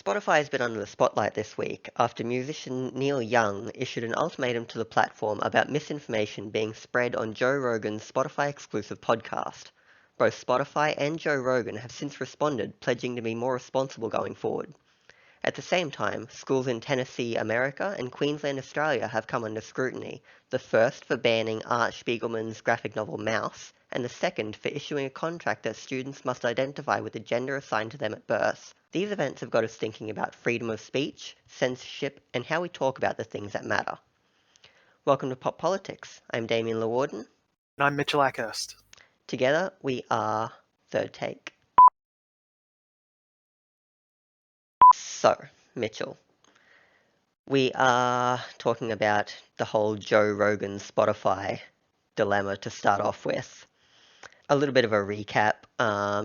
Spotify has been under the spotlight this week after musician Neil Young issued an ultimatum to the platform about misinformation being spread on Joe Rogan's Spotify-exclusive podcast. Both Spotify and Joe Rogan have since responded, pledging to be more responsible going forward. At the same time, schools in Tennessee, America, and Queensland, Australia have come under scrutiny, the first for banning Art Spiegelman's graphic novel Mouse, and the second for issuing a contract that students must identify with the gender assigned to them at birth. These events have got us thinking about freedom of speech, censorship, and how we talk about the things that matter. Welcome to Pop Politics. I'm Damien Lewarden. And I'm Mitchell Ackhurst. Together, we are Third Take. So, Mitchell, we are talking about the whole Joe Rogan Spotify dilemma to start off with. A little bit of a recap.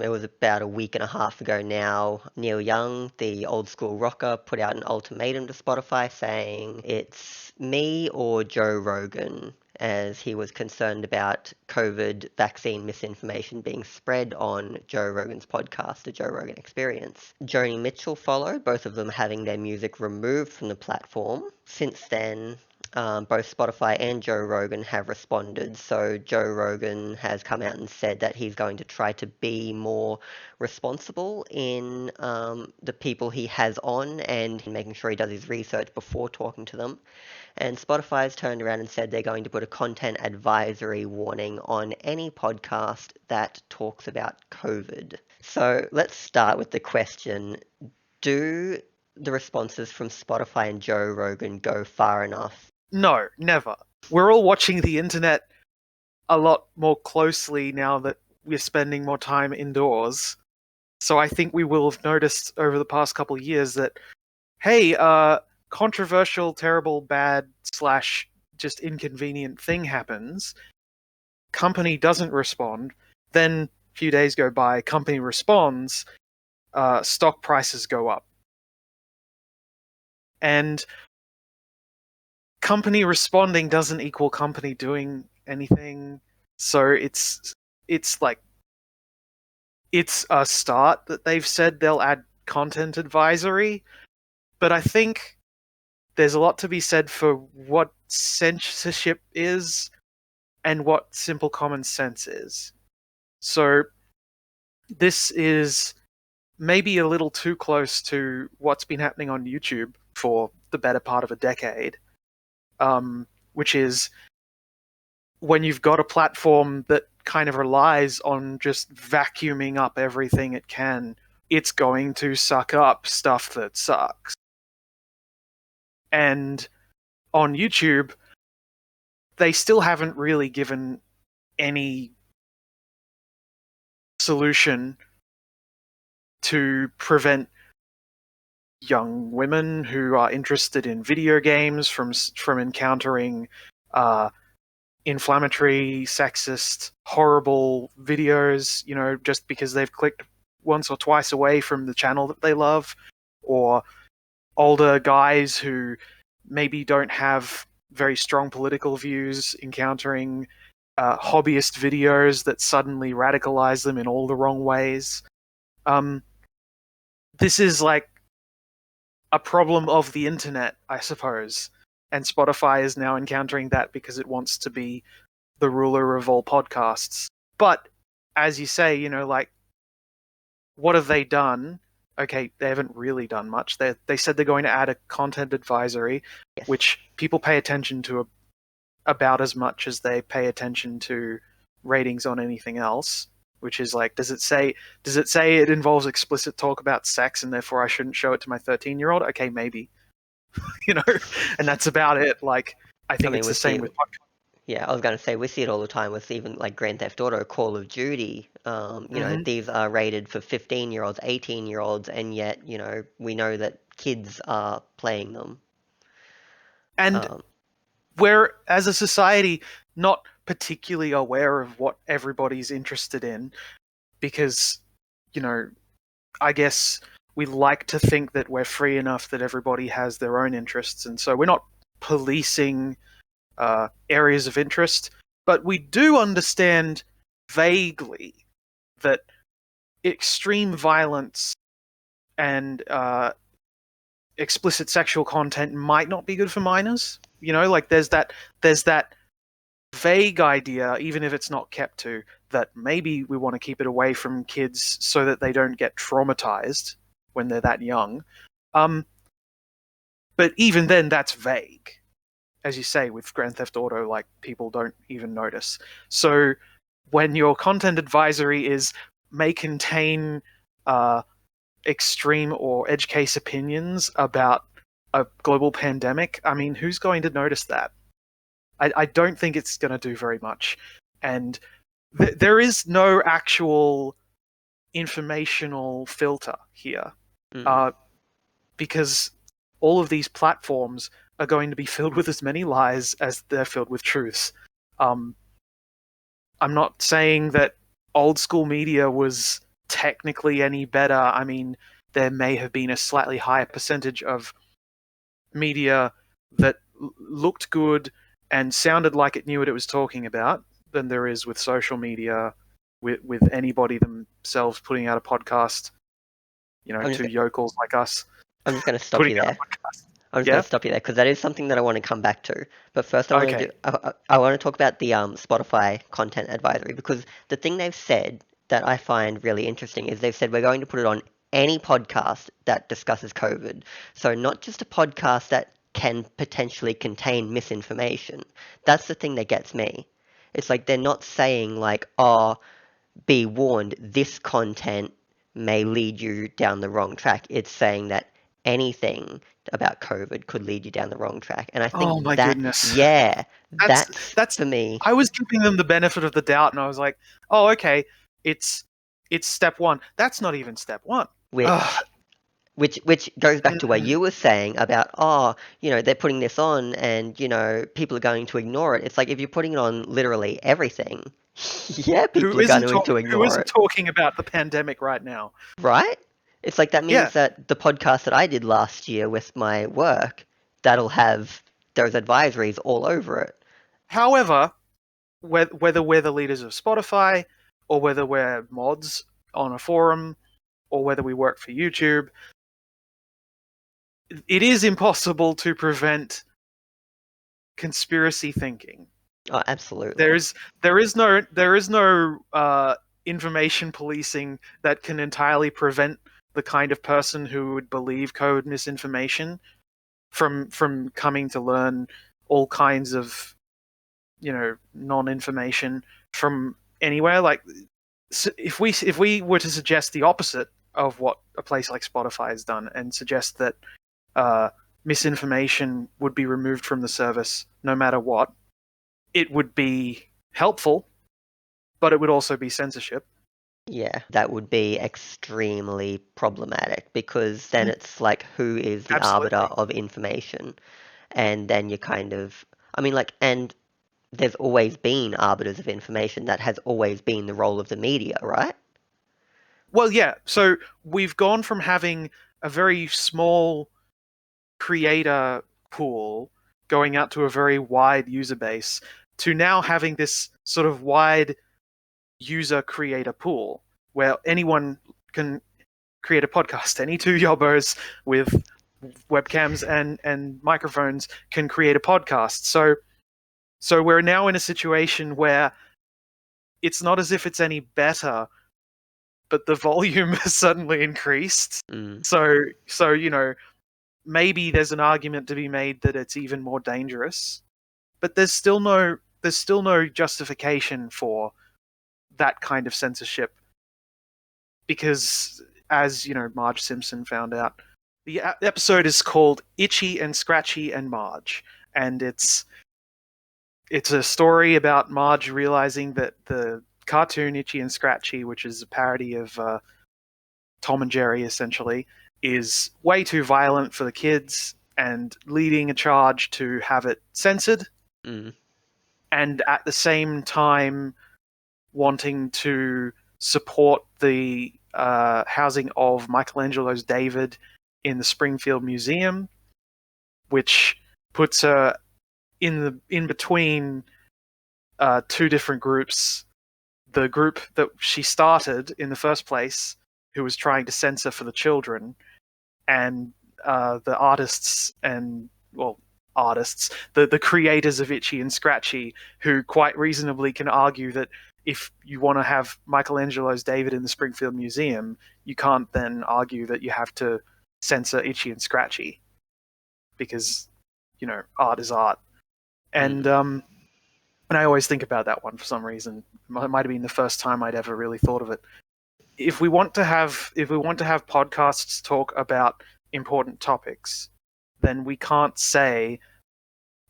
It was about a week and a half ago now. Neil Young, the old school rocker, put out an ultimatum to Spotify saying it's me or Joe Rogan, as he was concerned about COVID vaccine misinformation being spread on Joe Rogan's podcast, The Joe Rogan Experience. Joni Mitchell followed, both of them having their music removed from the platform. Since then, both Spotify and Joe Rogan have responded. So Joe Rogan has come out and said that he's going to try to be more responsible in the people he has on and making sure he does his research before talking to them. And Spotify has turned around and said they're going to put a content advisory warning on any podcast that talks about COVID. So let's start with the question, do the responses from Spotify and Joe Rogan go far enough? No, never. We're all watching the internet a lot more closely now that we're spending more time indoors. So I think we will have noticed over the past couple of years that, hey, controversial, terrible, bad / just inconvenient thing happens. Company doesn't respond. Then a few days go by, company responds, stock prices go up. And company responding doesn't equal company doing anything. So it's like, it's a start that they've said they'll add content advisory, but I think there's a lot to be said for what censorship is and what simple common sense is. So this is maybe a little too close to what's been happening on YouTube for the better part of a decade, which is when you've got a platform that kind of relies on just vacuuming up everything it can, it's going to suck up stuff that sucks. And on YouTube, they still haven't really given any solution to prevent young women who are interested in video games from encountering inflammatory, sexist, horrible videos, just because they've clicked once or twice away from the channel that they love, or older guys who maybe don't have very strong political views encountering hobbyist videos that suddenly radicalize them in all the wrong ways. This is like a problem of the internet, I suppose. And Spotify is now encountering that because it wants to be the ruler of all podcasts. But, as you say, what have they done? Okay, they haven't really done much. They said they're going to add a content advisory, yes, which people pay attention to about as much as they pay attention to ratings on anything else, which is like, does it say it involves explicit talk about sex and therefore I shouldn't show it to my 13-year-old? Okay, maybe. And that's about it. I think it's the same with podcasts. Yeah, I was going to say, we see it all the time with even like Grand Theft Auto, Call of Duty. These are rated for 15-year-olds, 18-year-olds, and yet, we know that kids are playing them. And we're, as a society, not particularly aware of what everybody's interested in because, I guess we like to think that we're free enough that everybody has their own interests, and so we're not policing areas of interest, but we do understand vaguely that extreme violence and explicit sexual content might not be good for minors. Like there's that vague idea, even if it's not kept to, that maybe we want to keep it away from kids so that they don't get traumatized when they're that young. But even then, that's vague. As you say, with Grand Theft Auto, like, people don't even notice. So when your content advisory may contain extreme or edge case opinions about a global pandemic, I mean, who's going to notice that? I don't think it's going to do very much. And there is no actual informational filter here, because all of these platforms are going to be filled with as many lies as they're filled with truths. I'm not saying that old school media was technically any better. I mean, there may have been a slightly higher percentage of media that looked good and sounded like it knew what it was talking about than there is with social media, with anybody themselves putting out a podcast, two yokels like us. I'm just going to stop putting you out a there. podcast. I'm just Yeah? going to stop you there because that is something that I want to come back to. But first, I want to Okay. do. I want to talk about the Spotify content advisory, because the thing they've said that I find really interesting is they've said we're going to put it on any podcast that discusses COVID. So not just a podcast that can potentially contain misinformation. That's the thing that gets me. It's like they're not saying like, oh, be warned, this content may lead you down the wrong track. It's saying that anything about COVID could lead you down the wrong track. And I Oh think my that, goodness. yeah, That's that's that's for me, I was giving them the benefit of the doubt, and I was like, "Oh, okay, it's step one." That's not even step one. Ugh. which which goes back to where Mm. you were saying about, oh, they're putting this on and, people are going to ignore it. It's like if you're putting it on literally everything, yeah, Who people are isn't going to who ignore isn't it. talking about the pandemic right now? Right? It's like that Yeah. means that the podcast that I did last year with my work, that'll have those advisories all over it. However, whether we're the leaders of Spotify, or whether we're mods on a forum, or whether we work for YouTube, it is impossible to prevent conspiracy thinking. Oh, absolutely. There is no information policing that can entirely prevent the kind of person who would believe code misinformation from coming to learn all kinds of non-information from anywhere. Like, if we were to suggest the opposite of what a place like Spotify has done, and suggest that misinformation would be removed from the service no matter what, it would be helpful, but it would also be censorship. Yeah, that would be extremely problematic, because then it's like, who is the arbiter Absolutely. of information? And then you kind of, I mean, like, and there's always been arbiters of information. That has always been the role of the media, right? Well, yeah. So we've gone from having a very small creator pool going out to a very wide user base, to now having this sort of wide user creator pool where anyone can create a podcast. Any two yobbos with webcams and microphones can create a podcast. So we're now in a situation where it's not as if it's any better, but the volume has suddenly increased. Mm. So maybe there's an argument to be made that it's even more dangerous, but there's still no justification for that kind of censorship, because, as Marge Simpson found out, the episode is called Itchy and Scratchy and Marge, and it's a story about Marge realizing that the cartoon Itchy and Scratchy, which is a parody of Tom and Jerry essentially, is way too violent for the kids, and leading a charge to have it censored, Mm. and at the same time wanting to support the housing of Michelangelo's David in the Springfield Museum, which puts her in between two different groups. The group that she started in the first place, who was trying to censor for the children, and the artists and, well, artists, the creators of Itchy and Scratchy, who quite reasonably can argue that if you want to have Michelangelo's David in the Springfield Museum, you can't then argue that you have to censor Itchy and Scratchy, because, you know, art is art. And and I always think about that one for some reason. It might have been the first time I'd ever really thought of it. If we want to have podcasts talk about important topics, then we can't say,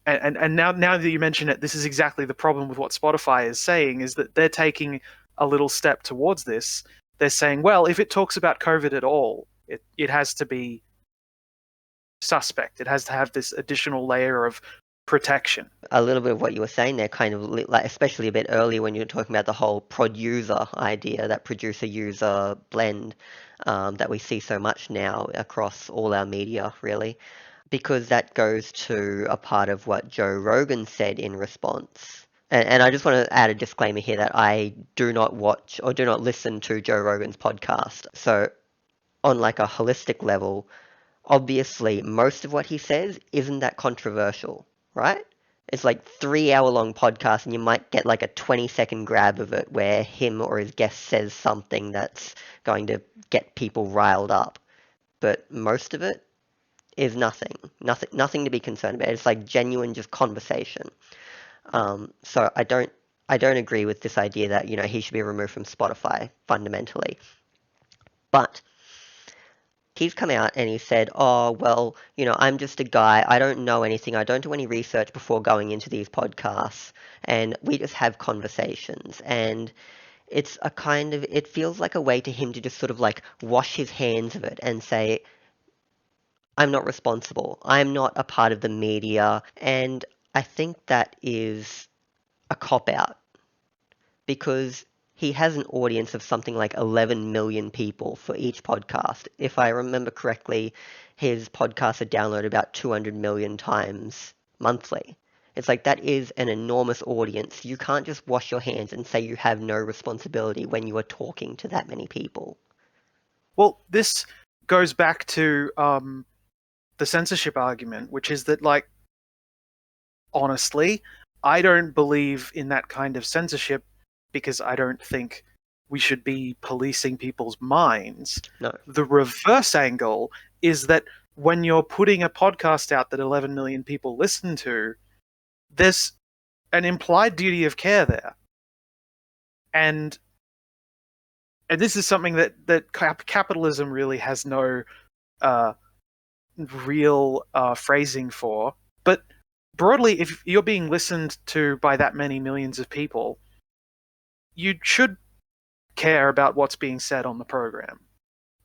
and now that you mention it, this is exactly the problem with what Spotify is saying, is that they're taking a little step towards this. They're saying, well, if it talks about COVID at all, it has to be suspect. It has to have this additional layer of protection. A little bit of what you were saying there, kind of like, especially a bit earlier when you were talking about the whole prod-user idea, that producer-user blend that we see so much now across all our media, really. Because that goes to a part of what Joe Rogan said in response. And I just want to add a disclaimer here that I do not watch or do not listen to Joe Rogan's podcast. So on like a holistic level, obviously most of what he says isn't that controversial, right? It's like 3 hour long podcast and you might get like a 20-second grab of it where him or his guest says something that's going to get people riled up. But most of it is nothing to be concerned about. It's like genuine, just conversation. So I don't agree with this idea that, you know, he should be removed from Spotify fundamentally. But he's come out and he said, oh, well, you know, I'm just a guy. I don't know anything. I don't do any research before going into these podcasts. And we just have conversations. And it's a kind of, it feels like a way to him to just sort of like wash his hands of it and say, I'm not responsible. I'm not a part of the media. And I think that is a cop-out because he has an audience of something like 11 million people for each podcast. If I remember correctly, his podcasts are downloaded about 200 million times monthly. It's like that is an enormous audience. You can't just wash your hands and say you have no responsibility when you are talking to that many people. Well, this goes back to the censorship argument, which is that, like, honestly, I don't believe in that kind of censorship because I don't think we should be policing people's minds. No. The reverse angle is that when you're putting a podcast out that 11 million people listen to, there's an implied duty of care there. And this is something that capitalism really has no real phrasing for. But broadly, if you're being listened to by that many millions of people, you should care about what's being said on the program,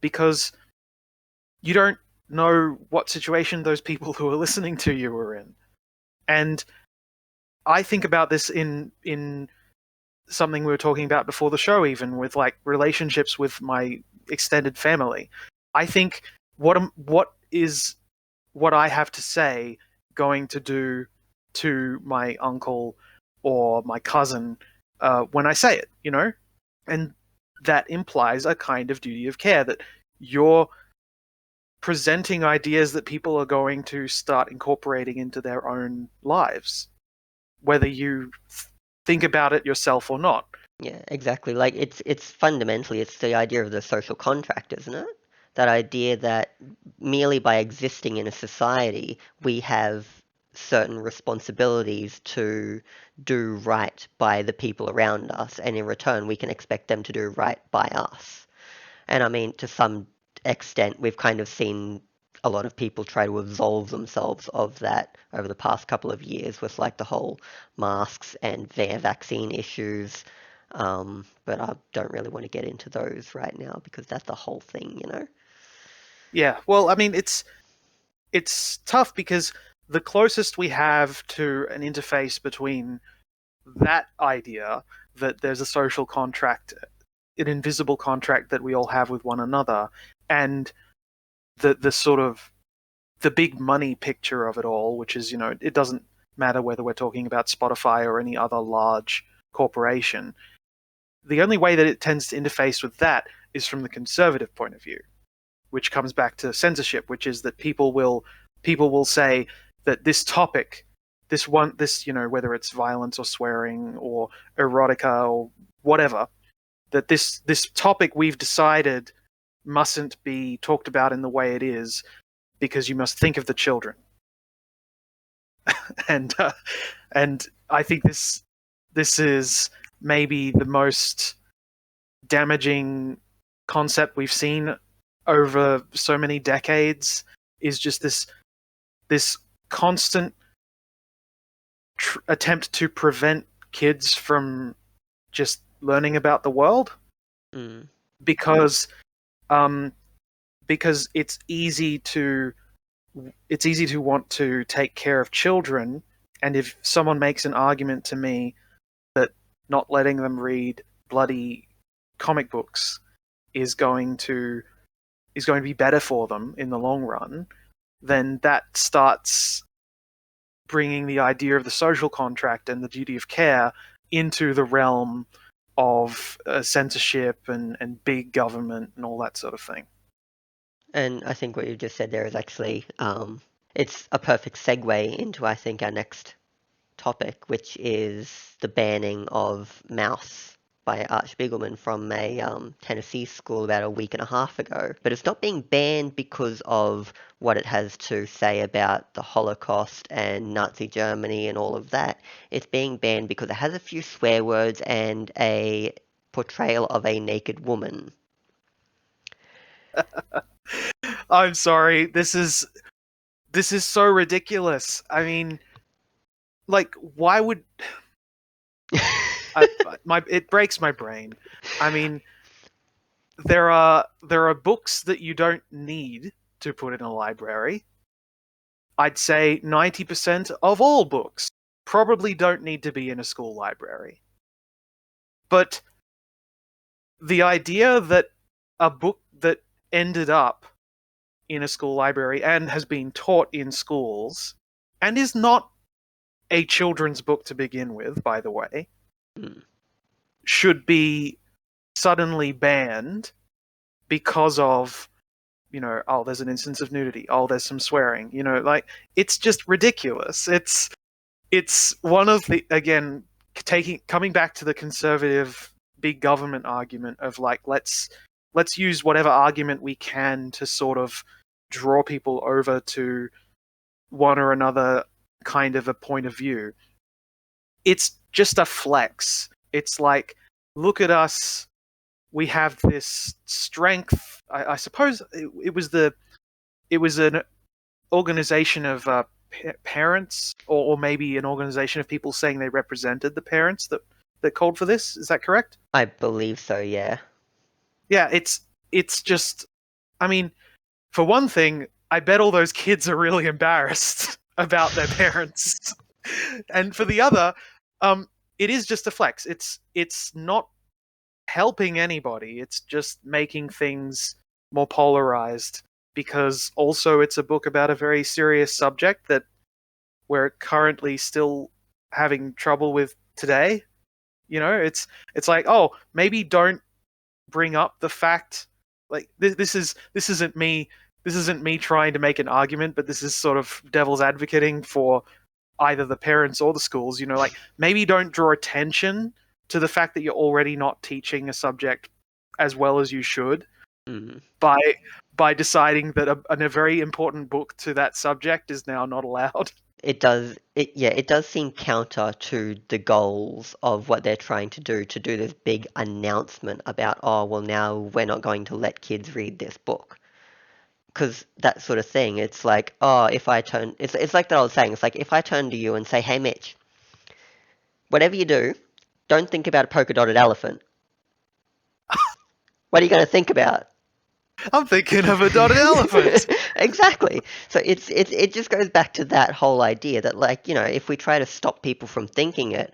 because you don't know what situation those people who are listening to you are in. And I think about this in something we were talking about before the show, even with like relationships with my extended family. I think what is what I have to say going to do to my uncle or my cousin when I say it, you know? And that implies a kind of duty of care, that you're presenting ideas that people are going to start incorporating into their own lives, whether you think about it yourself or not. Yeah, exactly. Like it's fundamentally it's the idea of the social contract, isn't it? That idea that merely by existing in a society, we have certain responsibilities to do right by the people around us, and in return, we can expect them to do right by us. And I mean, to some extent, we've kind of seen a lot of people try to absolve themselves of that over the past couple of years with like the whole masks and vaccine issues. But I don't really want to get into those right now because that's the whole thing, you know? Yeah, well, I mean, it's tough because the closest we have to an interface between that idea that there's a social contract, an invisible contract that we all have with one another, and the sort of the big money picture of it all, which is, you know, it doesn't matter whether we're talking about Spotify or any other large corporation. The only way that it tends to interface with that is from the conservative point of view. which comes back to censorship, which is that people will say that this topic, this whether it's violence or swearing or erotica or whatever, that this topic we've decided mustn't be talked about in the way it is because you must think of the children. and and I think this is maybe the most damaging concept we've seen over so many decades, is just this constant attempt to prevent kids from just learning about the world, Mm. because because it's easy to want to take care of children, and if someone makes an argument to me that not letting them read bloody comic books is going to be better for them in the long run, then that starts bringing the idea of the social contract and the duty of care into the realm of censorship and big government and all that sort of thing. And I think what you just said there is actually, it's a perfect segue into, I think, our next topic, which is the banning of Mouse by Art Spiegelman from a Tennessee school about a week and a half ago. But it's not being banned because of what it has to say about the Holocaust and Nazi Germany and all of that. It's being banned because it has a few swear words and a portrayal of a naked woman. I'm sorry, this is so ridiculous. I mean, like, why would it breaks my brain. I mean, there are books that you don't need to put in a library. I'd say 90% of all books probably don't need to be in a school library. But the idea that a book that ended up in a school library and has been taught in schools, and is not a children's book to begin with, by the way, Mm. should be suddenly banned because of, oh, there's an instance of nudity, oh, there's some swearing, like, it's just ridiculous. It's one of the, again, coming back to the conservative big government argument of, like, let's use whatever argument we can to sort of draw people over to one or another kind of a point of view. It's just a flex. It's like, look at us, we have this strength. I suppose it was an organization of parents, or maybe an organization of people saying they represented the parents that called for this. Is that correct? I believe so, yeah. Yeah, it's just, I mean, for one thing, I bet all those kids are really embarrassed about their parents, and for the other, it is just a flex. It's not helping anybody. It's just making things more polarized, because also it's a book about a very serious subject that we're currently still having trouble with today. It's like, oh, maybe don't bring up the fact, like, this isn't me trying to make an argument, but this is sort of devil's advocating for either the parents or the schools. Like, maybe don't draw attention to the fact that you're already not teaching a subject as well as you should, Mm. by deciding that a very important book to that subject is now not allowed. It does seem counter to the goals of what they're trying to do this big announcement about, oh, well, now we're not going to let kids read this book. Because that sort of thing, it's like, oh, it's like that I was saying, it's like, if I turn to you and say, hey, Mitch, whatever you do, don't think about a polka dotted elephant. What are you going to think about? I'm thinking of a dotted elephant. Exactly. So it just goes back to that whole idea that, like, if we try to stop people from thinking it,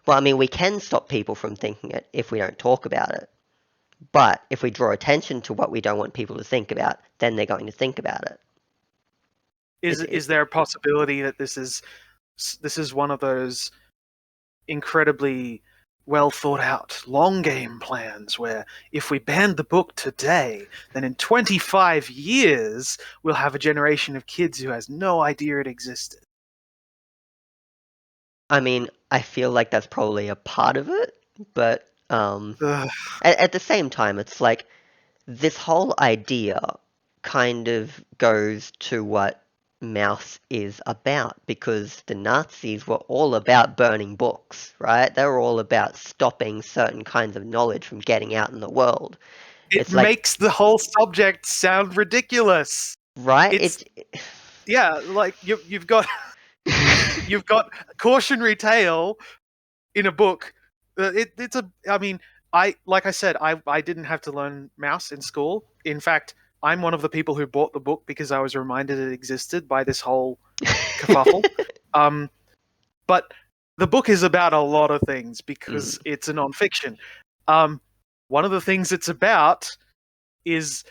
well, I mean, we can stop people from thinking it if we don't talk about it. But if we draw attention to what we don't want people to think about, then they're going to think about it. Is there a possibility that this is one of those incredibly well thought out long game plans where if we ban the book today, then in 25 years we'll have a generation of kids who has no idea it existed. I mean, I feel like that's probably a part of it, but Ugh. at the same time, it's like this whole idea kind of goes to what Mouse is about, because the Nazis were all about burning books, right? They were all about stopping certain kinds of knowledge from getting out in the world. It It's like, makes the whole subject sound ridiculous. right? It's yeah, like you've got you've got cautionary tale in a book. It's a. I mean, like I said, I didn't have to learn mouse in school. In fact, I'm one of the people who bought the book because I was reminded it existed by this whole kerfuffle. Um, but the book is about a lot of things because Mm, it's a nonfiction. Um, one of the things it's about is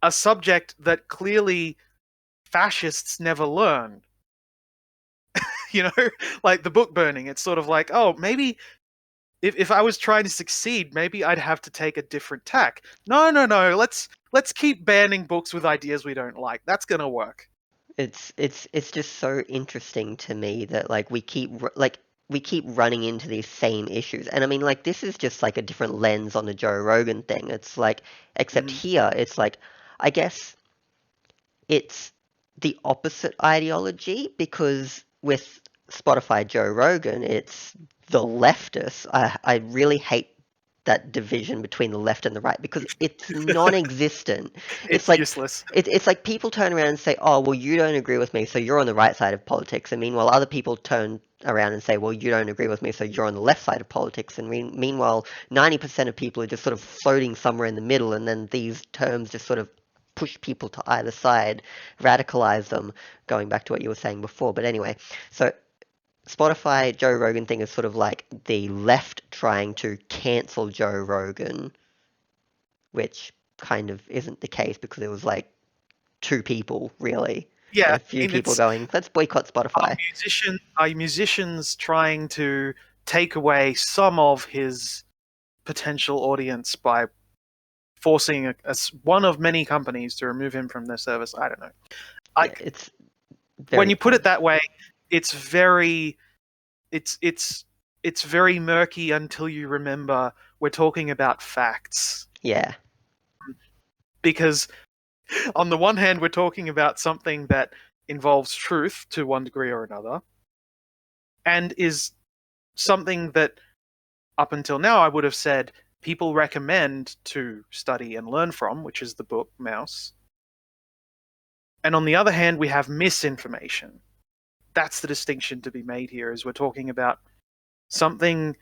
a subject that clearly fascists never learn. You know, like the book burning. It's sort of like, oh, maybe if I was trying to succeed, maybe I'd have to take a different tack. No, no, no. Let's keep banning books with ideas we don't like. That's gonna work. it's just so interesting to me that like we keep running into these same issues. And I mean, like, this is just like a different lens on the Joe Rogan thing. It's like, except Mhm. here, it's like, I guess it's the opposite ideology, because with Spotify Joe Rogan, it's the leftists. I really hate that division between the left and the right, because it's non-existent. It's It's like useless. it's like people turn around and say, "Oh, well, you don't agree with me, so you're on the right side of politics." And meanwhile, other people turn around and say, "Well, you don't agree with me, so you're on the left side of politics." And meanwhile, 90% of people are just sort of floating somewhere in the middle, and then these terms just sort of push people to either side, radicalize them, going back to what you were saying before. But anyway, so Spotify Joe Rogan thing is sort of like the left trying to cancel Joe Rogan, which kind of isn't the case, because it was like two people really, and Yeah, a I few mean people it's going, let's boycott Spotify. are musicians trying to take away some of his potential audience by forcing one of many companies to remove him from their service. I don't know. Yeah, Like it's when very you put it odd. that way, it's very it's it's it's very murky until you remember we're talking about facts. Yeah. Because on the one hand, we're talking about something that involves truth to one degree or another, and is something that up until now I would have said people recommend to study and learn from, which is the book Mouse. And on the other hand, we have misinformation. That's the distinction to be made here, is we're talking about something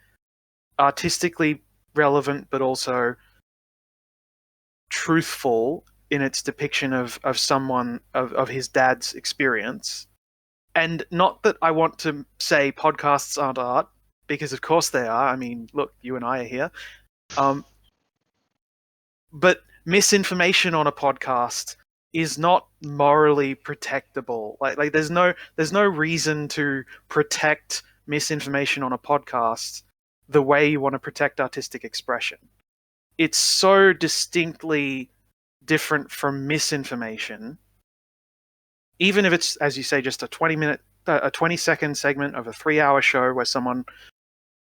artistically relevant but also truthful in its depiction of someone of his dad's experience. And not that I want to say podcasts aren't art, because of course they are. I mean, look, you and I are here. Um, but misinformation on a podcast is not morally protectable. Like there's no reason to protect misinformation on a podcast the way you want to protect artistic expression. It's so distinctly different from misinformation, even if it's, as you say, just a 20-second segment of a 3-hour show where someone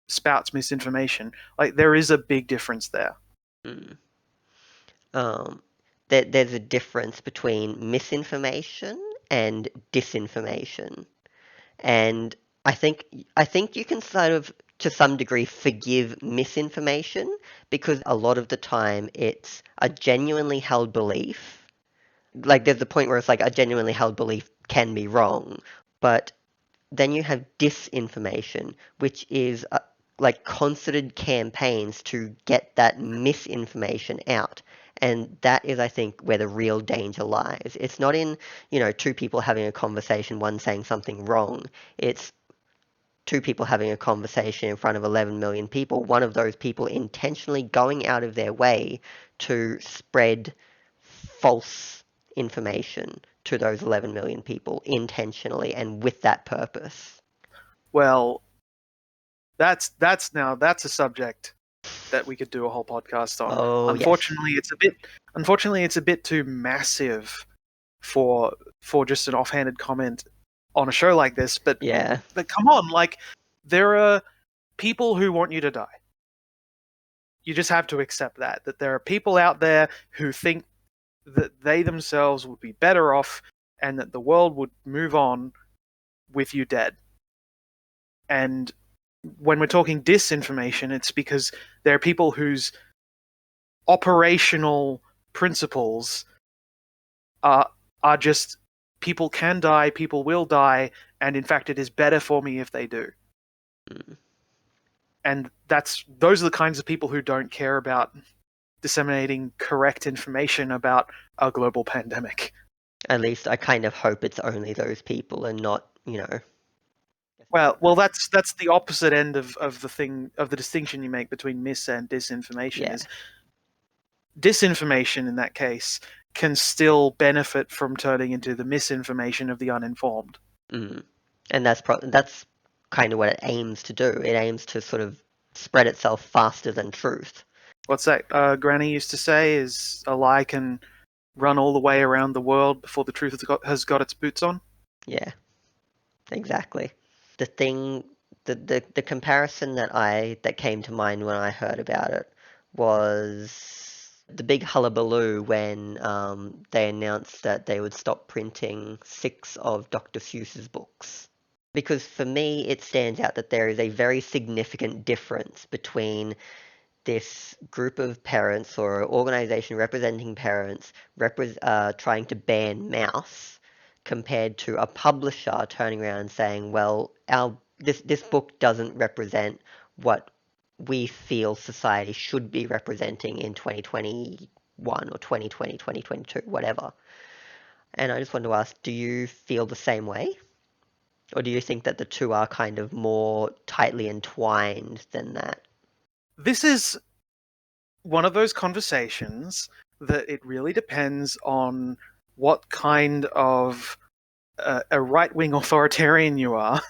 spouts misinformation. Like there is a big difference there. Mm. Um, there's a difference between misinformation and disinformation. And I think I think you can sort of, to some degree, forgive misinformation, because a lot of the time it's a genuinely held belief. Like, there's the point where it's like a genuinely held belief can be wrong, but then you have disinformation, which is like concerted campaigns to get that misinformation out. And that is, I think, where the real danger lies. It's not in, two people having a conversation, one saying something wrong. It's two people having a conversation in front of 11 million people, one of those people intentionally going out of their way to spread false information to those 11 million people intentionally and with that purpose. Well, That's a subject that we could do a whole podcast on. Oh, yes. Unfortunately, it's a bit too massive for just an offhanded comment on a show like this. But Yeah. come on, like there are people who want you to die. You just have to accept that there are people out there who think that they themselves would be better off and that the world would move on with you dead. And when we're talking disinformation, it's because there are people whose operational principles are just people can die, people will die, and in fact, it is better for me if they do. Mm. And those are the kinds of people who don't care about disseminating correct information about a global pandemic. At least I kind of hope it's only those people and not, Well, that's the opposite end of the distinction you make between mis and disinformation. yeah. Is disinformation in that case can still benefit from turning into the misinformation of the uninformed. Mm. And that's kind of what it aims to do. It aims to sort of spread itself faster than truth. What's that Granny used to say is a lie can run all the way around the world before the truth has got its boots on. Yeah, exactly. The thing, the comparison that came to mind when I heard about it was the big hullabaloo when they announced that they would stop printing 6 of Dr. Seuss's books. Because for me, it stands out that there is a very significant difference between this group of parents or organization representing parents trying to ban mouse compared to a publisher turning around and saying, well, this book doesn't represent what we feel society should be representing in 2021 or 2020, 2022, whatever. And I just want to ask, do you feel the same way? Or do you think that the two are kind of more tightly entwined than that? This is one of those conversations that it really depends on what kind of a right-wing authoritarian you are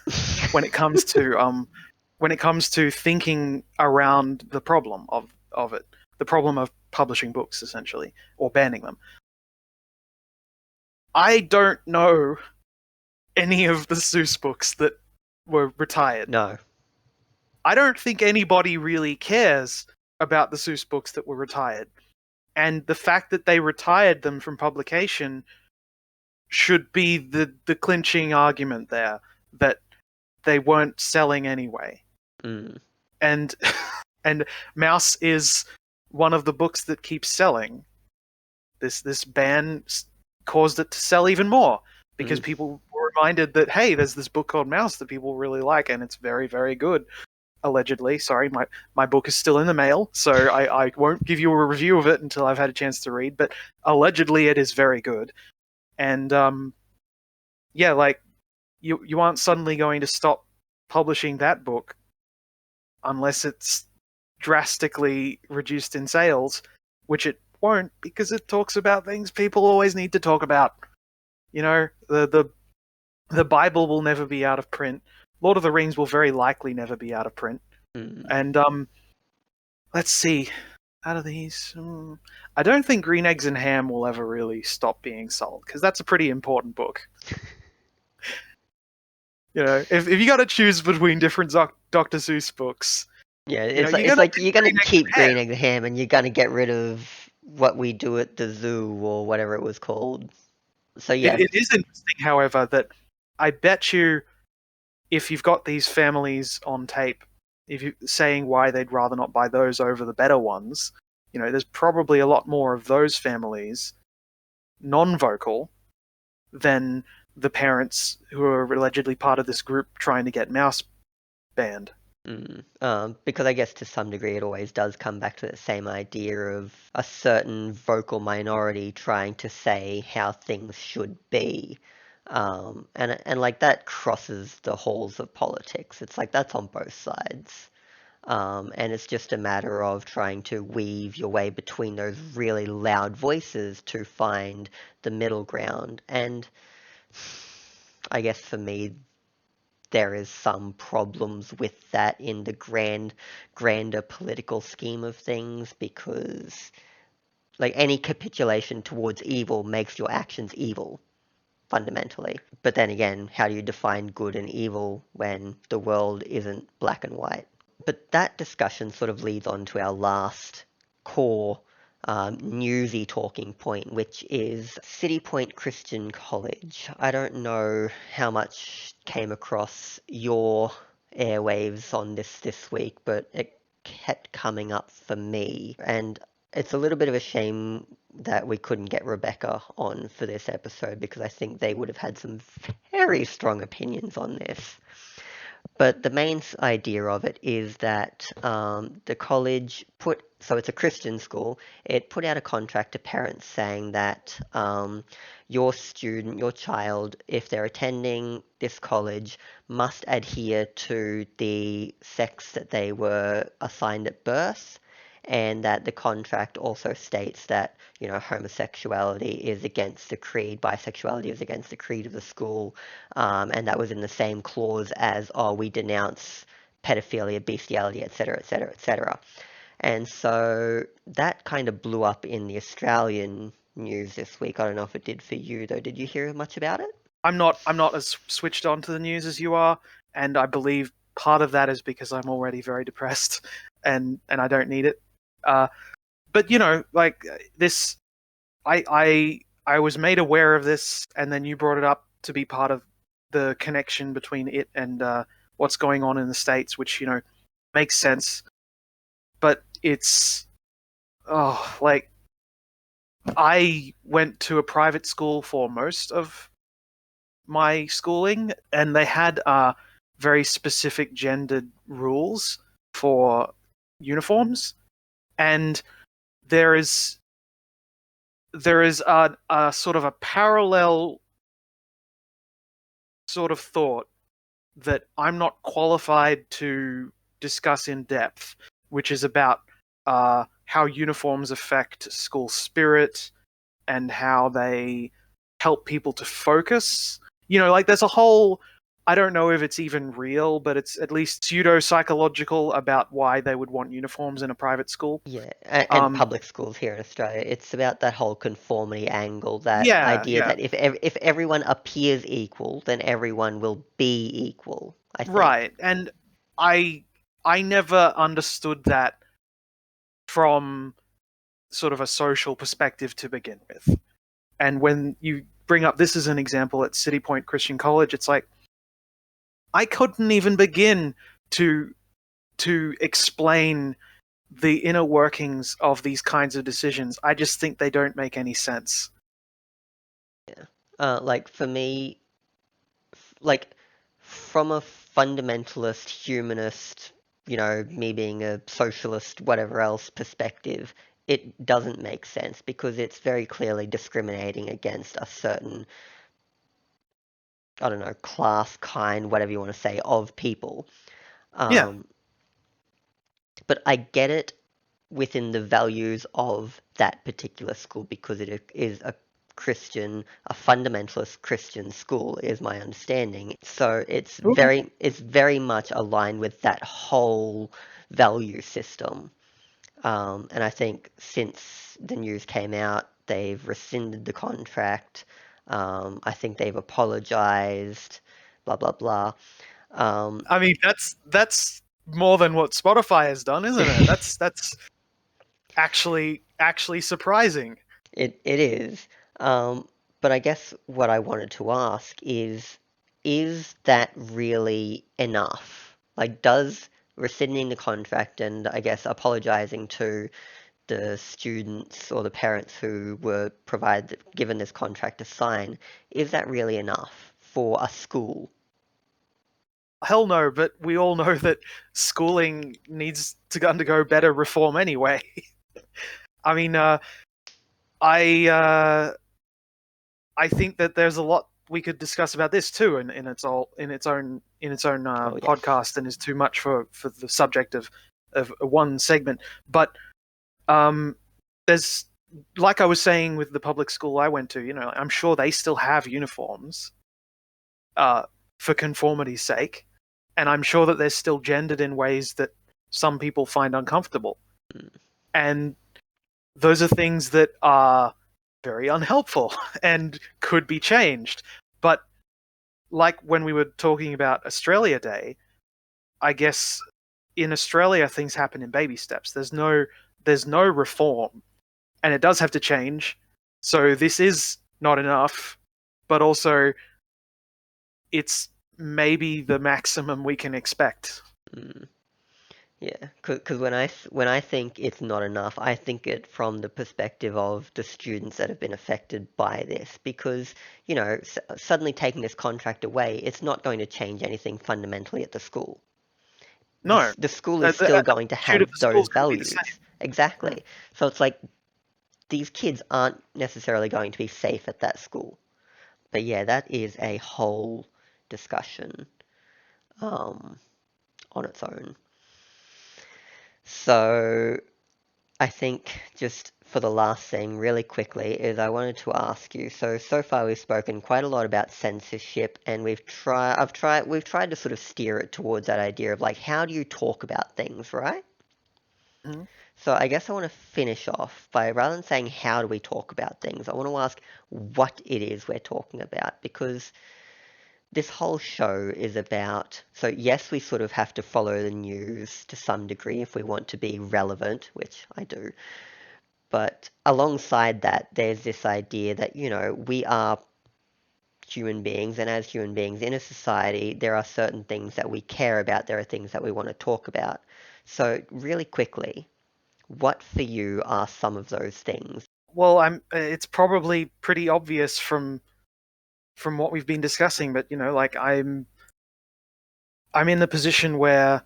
when it comes to thinking around the problem of it, the problem of publishing books essentially or banning them. I don't know any of the Seuss books that were retired. No. I don't think anybody really cares about the Seuss books that were retired. And the fact that they retired them from publication should be the clinching argument there, that they weren't selling anyway. Mm. And and Mouse is one of the books that keeps selling. This ban caused it to sell even more because people were reminded that, hey, there's this book called Mouse that people really like and it's very, very good. Allegedly. Sorry, my book is still in the mail, so I won't give you a review of it until I've had a chance to read, but allegedly it is very good. And yeah, like you aren't suddenly going to stop publishing that book unless it's drastically reduced in sales, which it won't because it talks about things people always need to talk about. You know, the Bible will never be out of print. Lord of the Rings will very likely never be out of print. Mm. And let's see, out of these, I don't think Green Eggs and Ham will ever really stop being sold because that's a pretty important book. You know, if you got to choose between different Dr. Seuss books, Yeah, you know, it's like you're gonna Green Eggs keep and Ham. Green Egg the Ham and you're gonna get rid of What We Do at the Zoo or whatever it was called. So yeah. It is interesting, however, that I bet you if you've got these families on tape, if you saying why they'd rather not buy those over the better ones, you know, there's probably a lot more of those families non-vocal than the parents who are allegedly part of this group trying to get Mouse banned. Because I guess to some degree it always does come back to the same idea of a certain vocal minority trying to say how things should be. And like that crosses the halls of politics. It's like that's on both sides. And it's just a matter of trying to weave your way between those really loud voices to find the middle ground. And I guess for me, there is some problems with that in the grander political scheme of things, because like any capitulation towards evil makes your actions evil, fundamentally. But then again, how do you define good and evil when the world isn't black and white? But that discussion sort of leads on to our last core newsy talking point, which is City Point Christian College. I don't know how much came across your airwaves on this week, but it kept coming up for me. And it's a little bit of a shame that we couldn't get Rebecca on for this episode, because I think they would have had some very strong opinions on this. But the main idea of it is that the college so it's a Christian school, it put out a contract to parents saying that your student, your child, if they're attending this college, must adhere to the sex that they were assigned at birth, and that the contract also states that, homosexuality is against the creed, bisexuality is against the creed of the school, and that was in the same clause as, we denounce pedophilia, bestiality, etc., etc., etc. And so that kind of blew up in the Australian news this week. I don't know if it did for you, though. Did you hear much about it? I'm not as switched on to the news as you are, and I believe part of that is because I'm already very depressed, and I don't need it. But like this, I was made aware of this, and then you brought it up to be part of the connection between it and what's going on in the States, which makes sense. But it's like I went to a private school for most of my schooling, and they had very specific gendered rules for uniforms, and there is a sort of a parallel sort of thought that I'm not qualified to discuss in depth, which is about how uniforms affect school spirit and how they help people to focus. Like there's a whole, I don't know if it's even real, but it's at least pseudo-psychological about why they would want uniforms in a private school. Yeah, and public schools here in Australia. It's about that whole conformity angle, that Yeah, idea yeah. that if everyone appears equal, then everyone will be equal, I think. Right. And I I never understood that from sort of a social perspective to begin with. And when you bring up this as an example at City Point Christian College, it's like I couldn't even begin to explain the inner workings of these kinds of decisions. I just think they don't make any sense. Yeah. Like for me, like from a fundamentalist, humanist, me being a socialist, whatever else perspective, it doesn't make sense, because it's very clearly discriminating against a certain, I don't know, class, kind, whatever you want to say, of people. Yeah. Um, but I get it within the values of that particular school, because it is a fundamentalist Christian school, is my understanding. So Okay. it's very much aligned with that whole value system. And I think since the news came out, they've rescinded the contract. I think they've apologized, blah blah blah. Um, I mean, that's more than what Spotify has done, isn't it? That's actually surprising. it is. Um, but I guess what I wanted to ask is that really enough? Like, does rescinding the contract and, I guess, apologizing to the students or the parents who were given this contract to sign, is that really enough for a school? Hell no, but we all know that schooling needs to undergo better reform anyway. I mean, I I think that there's a lot we could discuss about this too, in its own Oh yes. podcast, and is too much for the subject of one segment. But um, there's, like I was saying with the public school I went to, I'm sure they still have uniforms, uh, for conformity's sake. and I'm sure that they're still gendered in ways that some people find uncomfortable. Mm. And those are things that are very unhelpful and could be changed. But like when we were talking about Australia Day, I guess in Australia things happen in baby steps. There's no reform, and it does have to change. So this is not enough, but also it's maybe the maximum we can expect. Mm. Yeah, because when I think it's not enough, I think it from the perspective of the students that have been affected by this. Because, you know, suddenly taking this contract away, it's not going to change anything fundamentally at the school. No, The school is the still going to attitude of have the those schools could be the values. same. Exactly. So it's like these kids aren't necessarily going to be safe at that school. But yeah, that is a whole discussion um, on its own. So I think just for the last thing, really quickly, is I wanted to ask you. So far we've spoken quite a lot about censorship, and we've tried to sort of steer it towards that idea of like, how do you talk about things, right? Mhm. So I guess I want to finish off by, rather than saying how do we talk about things, I want to ask what it is we're talking about, because this whole show is about, so yes, we sort of have to follow the news to some degree if we want to be relevant, which I do. But alongside that, there's this idea that, you know, we are human beings, and as human beings in a society, there are certain things that we care about, there are things that we want to talk about. So, really quickly, what for you are some of those things? Well, it's probably pretty obvious from what we've been discussing, but like I'm in the position where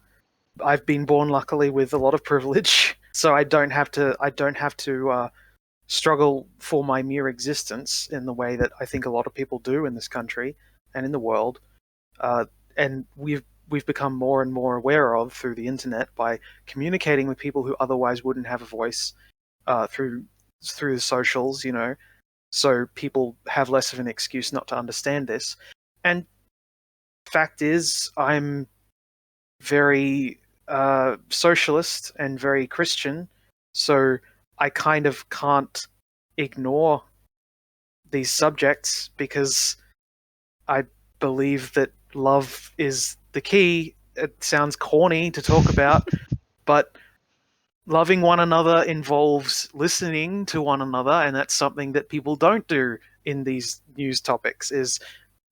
I've been born luckily with a lot of privilege, so I don't have to struggle for my mere existence in the way that I think a lot of people do in this country and in the world. Uh, and we've become more and more aware of through the internet by communicating with people who otherwise wouldn't have a voice through the socials. So people have less of an excuse not to understand this. And fact is, I'm very socialist and very Christian, so I kind of can't ignore these subjects because I believe that love is the key. It sounds corny to talk about, but loving one another involves listening to one another, and that's something that people don't do in these news topics. Is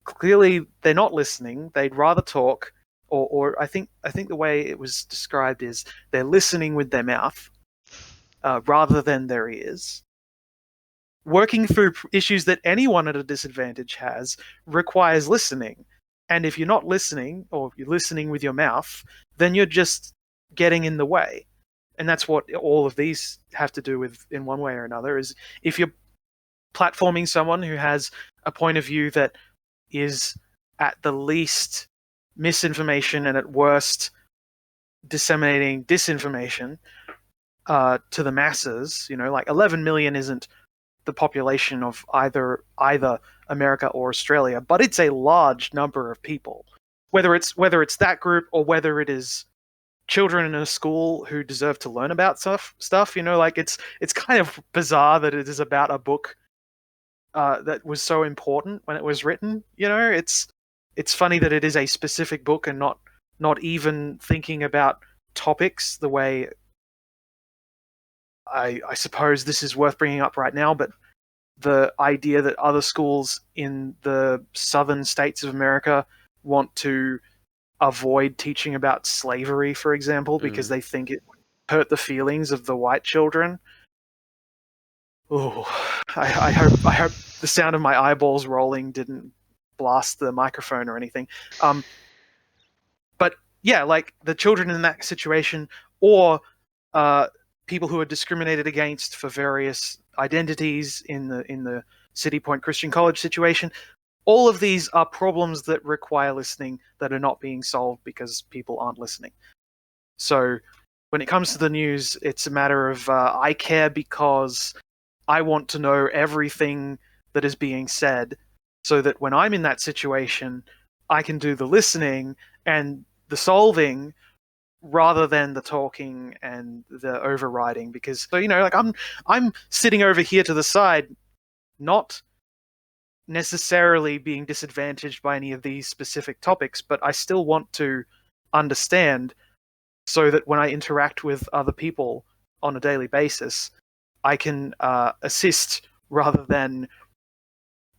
clearly they're not listening. They'd rather talk, or I think the way it was described is they're listening with their mouth rather than their ears. Working through issues that anyone at a disadvantage has requires listening. And if you're not listening, or you're listening with your mouth, then you're just getting in the way. And that's what all of these have to do with in one way or another, is if you're platforming someone who has a point of view that is at the least misinformation and at worst disseminating disinformation to the masses, like 11 million isn't the population of either America or Australia, but it's a large number of people. Whether it's that group or whether it is children in a school who deserve to learn about stuff, like it's kind of bizarre that it is about a book that was so important when it was written. It's funny that it is a specific book and not even thinking about topics the way I suppose this is worth bringing up right now, but the idea that other schools in the southern states of America want to avoid teaching about slavery, for example, because Mm. they think it would hurt the feelings of the white children. Oh, I hope the sound of my eyeballs rolling didn't blast the microphone or anything. But yeah, like the children in that situation, or uh, people who are discriminated against for various identities in the City Point Christian College situation. All of these are problems that require listening that are not being solved because people aren't listening. So when it comes to the news, it's a matter of I care because I want to know everything that is being said so that when I'm in that situation, I can do the listening, and the solving rather than the talking and the overriding. Because so like I'm sitting over here to the side, not necessarily being disadvantaged by any of these specific topics, but I still want to understand so that when I interact with other people on a daily basis, I can assist rather than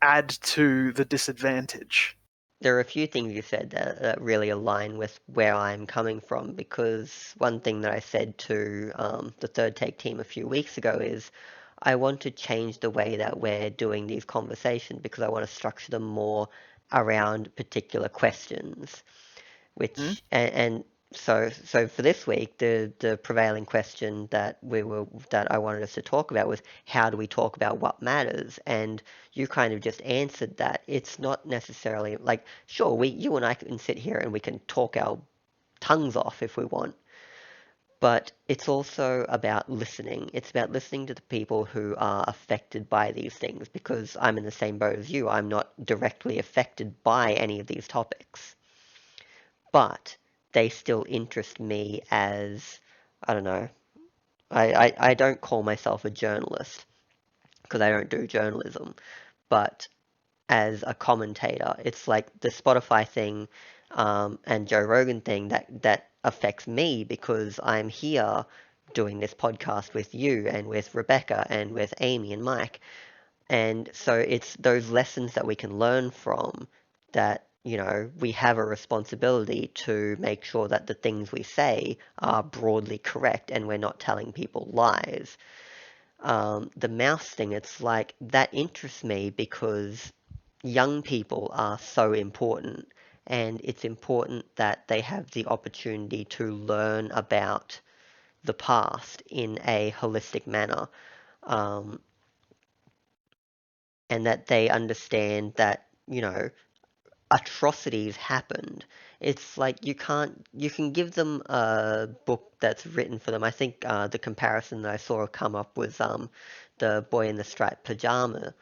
add to the disadvantage. There are a few things you said that really align with where I'm coming from, because one thing that I said to the Third Take team a few weeks ago is I want to change the way that we're doing these conversations because I want to structure them more around particular questions. Hmm? And so for this week, the prevailing question that I wanted us to talk about was how do we talk about what matters? And you kind of just answered that. It's not necessarily like, sure, you and I can sit here and we can talk our tongues off if we want, but it's also about listening. It's about listening to the people who are affected by these things, because I'm in the same boat as you. I'm not directly affected by any of these topics, but they still interest me as, I don't know, I don't call myself a journalist because I don't do journalism, but as a commentator, it's like the Spotify thing and Joe Rogan thing that affects me because I'm here doing this podcast with you and with Rebecca and with Amy and Mike. And so it's those lessons that we can learn from that, we have a responsibility to make sure that the things we say are broadly correct and we're not telling people lies. The mouse thing, it's like that interests me because young people are so important, and it's important that they have the opportunity to learn about the past in a holistic manner. Um, and that they understand that, atrocities happened. It's like you can give them a book that's written for them. I think the comparison that I saw come up was the boy in the striped pajamas,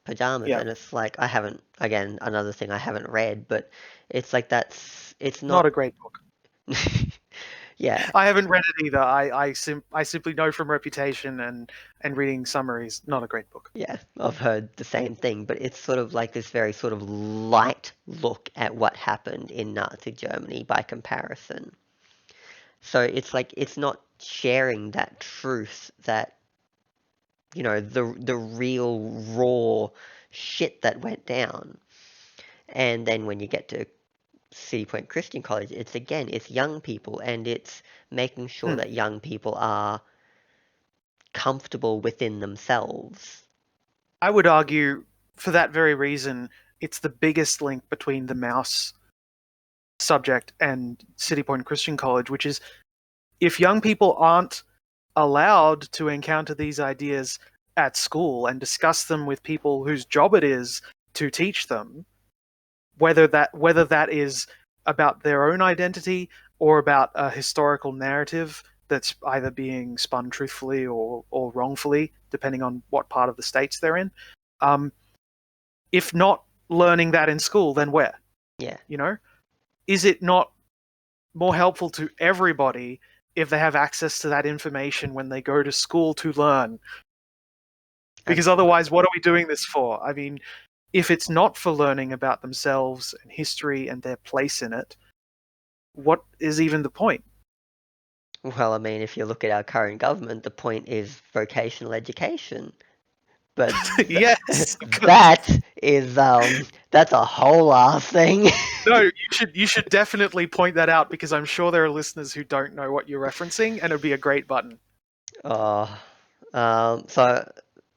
Yeah, and it's like I haven't, again, another thing I haven't read, but it's like it's not not. a great book. Yeah, I haven't read it either. I simply know from reputation and reading summaries. Not a great book. yeah, I've heard the same thing, but it's sort of like this very sort of light look at what happened in Nazi Germany by comparison. So it's like it's not sharing that truth, that, the real raw shit that went down. And then when you get to City Point Christian College, it's young people, and it's making sure Hmm. that young people are comfortable within themselves. I would argue, for that very reason, it's the biggest link between the mouse subject and City Point Christian College, which is if young people aren't allowed to encounter these ideas at school and discuss them with people whose job it is to teach them, whether that is about their own identity or about a historical narrative that's either being spun truthfully or wrongfully, depending on what part of the states they're in. Um, if not learning that in school, then where? Yeah, You know, is it not more helpful to everybody if they have access to that information when they go to school to learn? Because absolutely. otherwise, what are we doing this for? I mean, if it's not for learning about themselves and history and their place in it, what is even the point? Well, I mean, if you look at our current government, the point is vocational education. But Yes. that is that's a whole ass thing. No, you should definitely point that out because I'm sure there are listeners who don't know what you're referencing, and it'd be a great button. Oh, so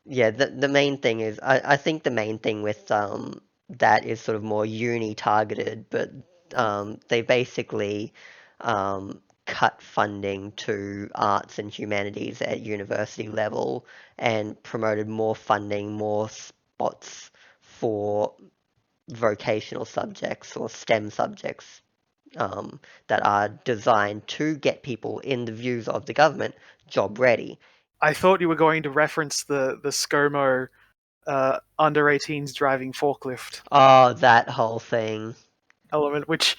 yeah, the main thing is I think the main thing with that is sort of more uni targeted, but they basically cut funding to arts and humanities at university level and promoted more funding, more spots for vocational subjects or STEM subjects that are designed to get people, in the views of the government, job ready. I thought you were going to reference the ScoMo under 18s driving forklift. Oh, that whole thing. element, which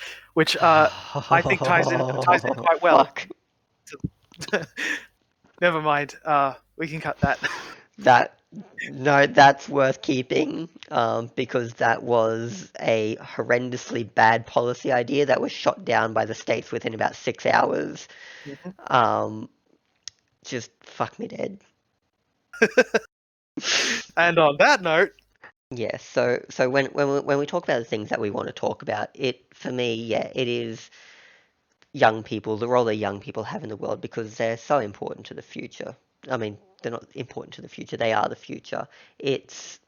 I think ties in quite well. Fuck. To, never mind. We can cut that. That no, that's worth keeping, because that was a horrendously bad policy idea that was shot down by the states within about 6 hours. Mhm. Um, just fuck me dead. And on that note, Yeah, so when we talk about the things that we want to talk about, it for me, yeah, it is young people, the role that young people have in the world because they're so important to the future. I mean, they're not important to the future, they are the future. It's,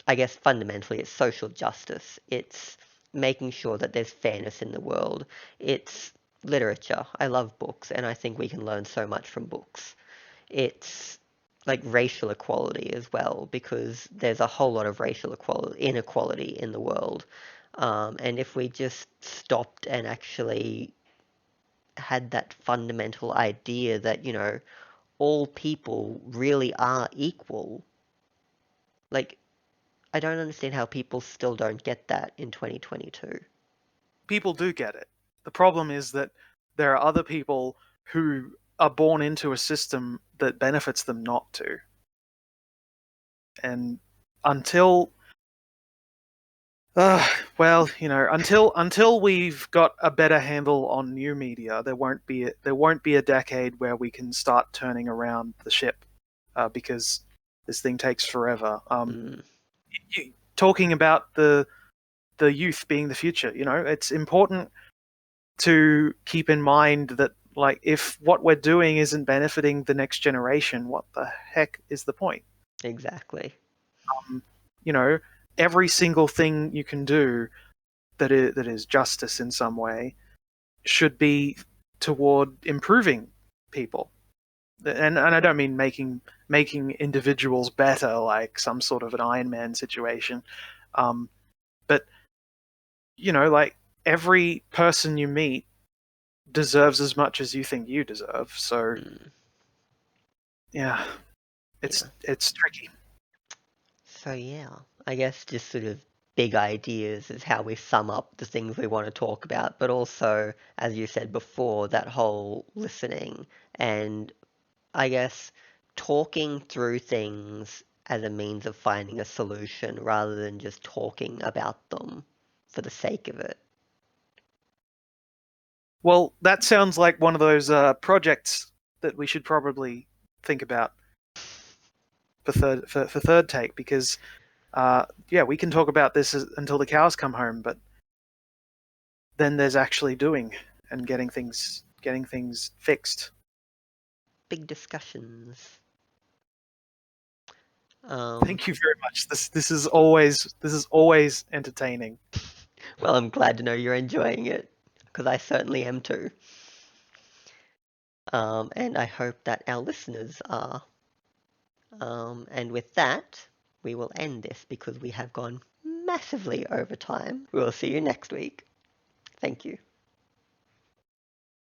I guess, fundamentally, it's social justice. It's making sure that there's fairness in the world. It's literature. I love books, and I think we can learn so much from books. It's like racial equality as well, because there's a whole lot of racial inequality in the world. And if we just stopped and actually had that fundamental idea that, all people really are equal, like, I don't understand how people still don't get that in 2022. people do get it. The problem is that there are other people who are born into a system that benefits them not to. And until uh, well, until we've got a better handle on new media, there won't be a decade where we can start turning around the ship, because this thing takes forever. Mm, Talking about the youth being the future, it's important to keep in mind that, like, if what we're doing isn't benefiting the next generation, what the heck is the point? exactly. Um, you know, every single thing you can do that is justice in some way should be toward improving people. And I don't mean making individuals better, like some sort of an Iron Man situation, but like, every person you meet deserves as much as you think you deserve. So Mm, yeah, it's yeah. it's tricky. So, yeah, I guess just sort of big ideas is how we sum up the things we want to talk about, but also, as you said before, that whole listening and, I guess, talking through things as a means of finding a solution rather than just talking about them for the sake of it. Well, that sounds like one of those projects that we should probably think about for third take, because yeah, we can talk about this until the cows come home, but then there's actually doing and getting things fixed. Big discussions. Um, Thank you very much. This is always entertaining. well, I'm glad to know you're enjoying it, because I certainly am too. And I hope that our listeners are. And with that, we will end this because we have gone massively over time. We'll see you next week. Thank you.